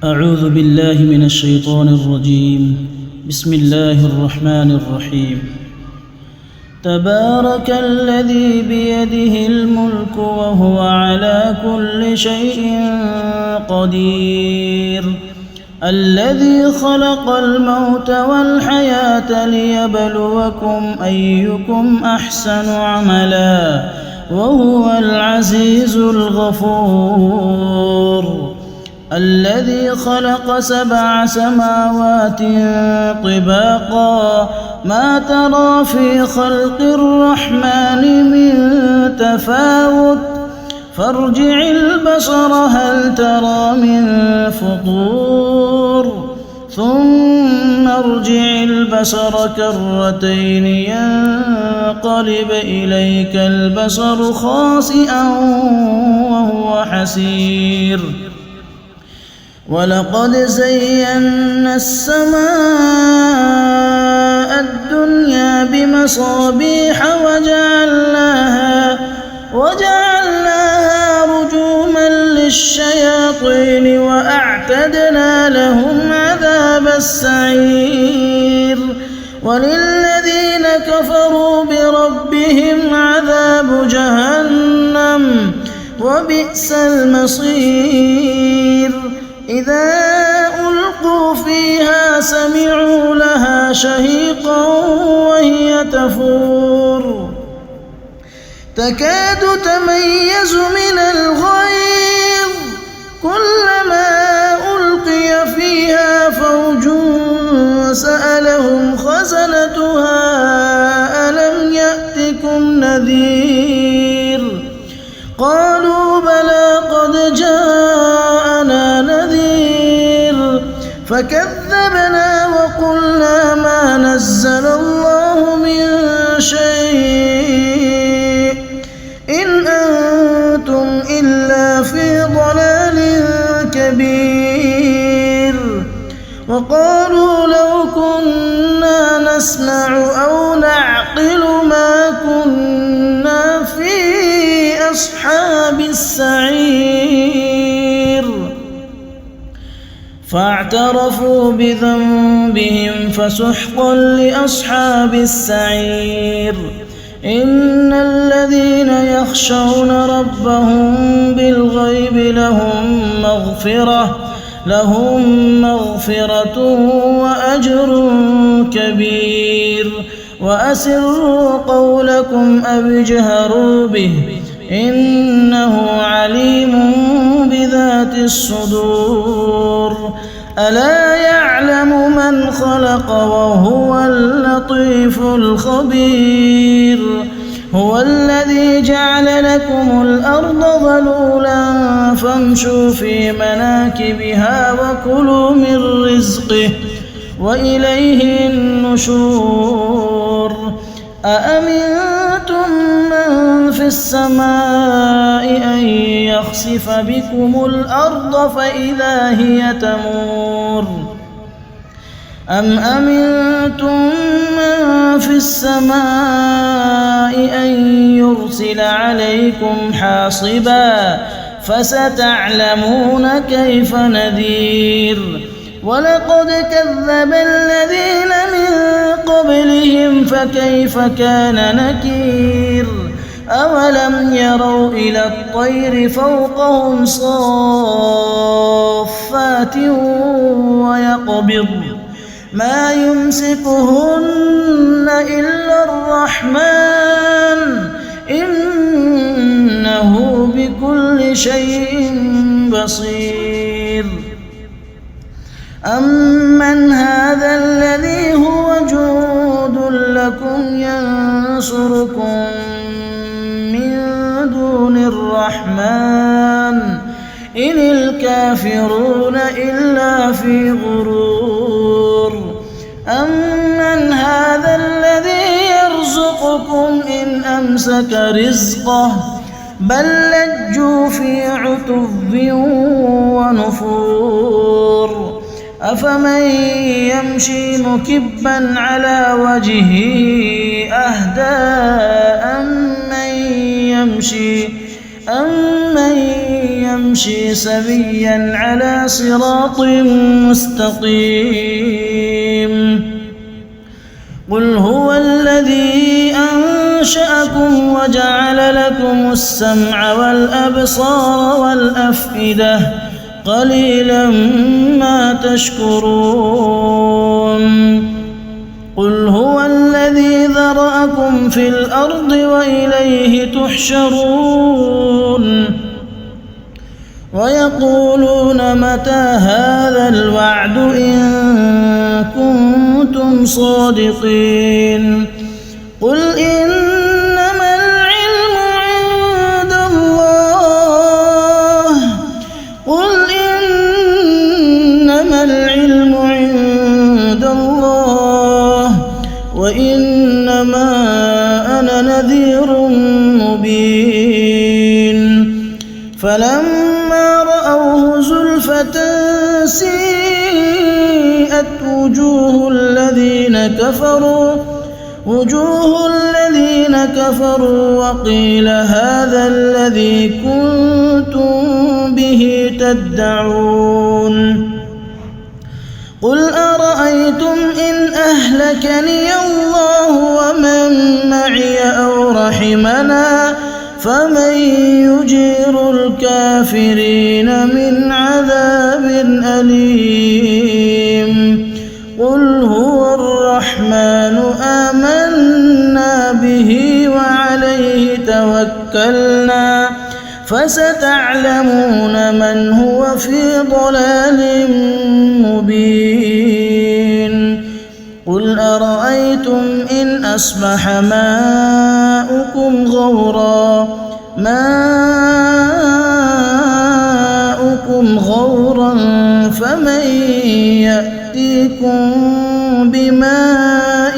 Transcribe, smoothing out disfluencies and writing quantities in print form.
أعوذ بالله من الشيطان الرجيم. بسم الله الرحمن الرحيم. تبارك الذي بيده الملك وهو على كل شيء قدير، الذي خلق الموت والحياة ليبلوكم أيكم أحسن عملا وهو العزيز الغفور، الذي خلق 7 سماوات طباقا ما ترى في خلق الرحمن من تفاوت فارجع البصر هل ترى من فطور ثم ارجع البصر كرتين ينقلب إليك البصر خاسئا وهو حسير، ولقد زينا السماء الدنيا بمصابيح وجعلناها رجوما للشياطين وأعتدنا لهم عذاب السعير، وللذين كفروا بربهم عذاب جهنم وبئس المصير. إذا ألقوا فيها سمعوا لها شهيقا وهي تفور تكاد تميز من الغيظ، كلما ألقي فيها فوج سألهم خزنتها ألم يأتكم نذير، قالوا بلى قد جاءنا نذير فكذبنا وقلنا ما نزل الله من شيء إن أنتم إلا في ضلال كبير، وقالوا لو كنا نسمع أو نعقل ما كنا في أصحاب السعير، فاعترفوا بذنبهم فسحقا لأصحاب السعير. إن الذين يخشون ربهم بالغيب لهم مغفرة وأجر كبير، وأسروا قولكم أو اجهروا به إنه عليم بذات الصدور، ألا يعلم من خلق وهو اللطيف الخبير، هو الذي جعل لكم الأرض ذلولا فامشوا في مناكبها وكلوا من رزقه وإليه النشور. أأمنتم من في السماء أن يخسف بكم الأرض فإذا هي تمور، أم أمنتم من في السماء أن يرسل عليكم حاصبا فستعلمون كيف نذير. ولقد كذب الذين من قبلهم فكيف كان نكير، أولم يروا إلى الطير فوقهم صافات ويقبض ما يمسكهن إلا الرحمن إنه بكل شيء بصير. أمن هذا الذي هو جند لكم ينصركم من دون الرحمن إن الكافرون إلا في غرور. أمن هذا الذي يرزقكم إن أمسك رزقه بل لجوا في عتو ونفور. أفمن يمشي مكبا على وجهه أهدى أمن يمشي يمشي سويا على صراط مستقيم. قل هو الذي أنشأكم وجعل لكم السمع والأبصار والأفئدة قليلا ما تشكرون. قل هو الذي ذرأكم في الأرض وإليه تحشرون. ويقولون متى هذا الوعد إن كنتم صادقين. قل إنما العلم عند الله وإنما أنا نذير مبين. فلما رأوه زلفة سيئت وجوه الذين كفروا وقيل هذا الذي كنتم به تدعون. قل أرأيتم إن أهلكني الله ومن معي أو رحمنا فمن يجير الكافرين من عذاب أليم. قل هو الرحمن آمنا به وعليه توكلنا فستعلمون من هو في ضلال مبين. قل أرأيتم إن أصبح ماؤكم غورا فمن يأتيكم بماء